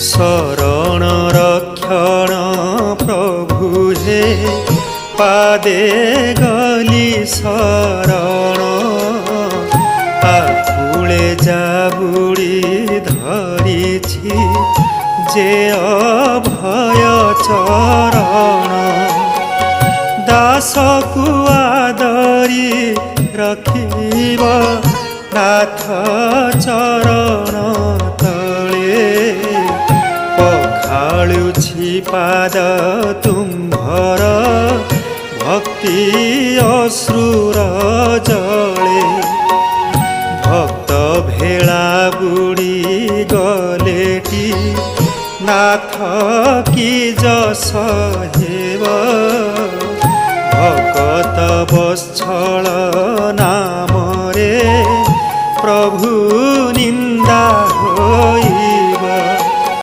शरण रक्षण प्रभु हे पादे गली शरण आकुले जाबुड़ी धरिछि जे अभय चरण दास को आदरी रखिब नाथ चरण तले पखाळुछि पाद तुम्भर भक्ति अश्रुर जले भक्त भेला बुड़ी गलेटी नाथ की जस हेब भकत बत्सल नाम रे प्रभु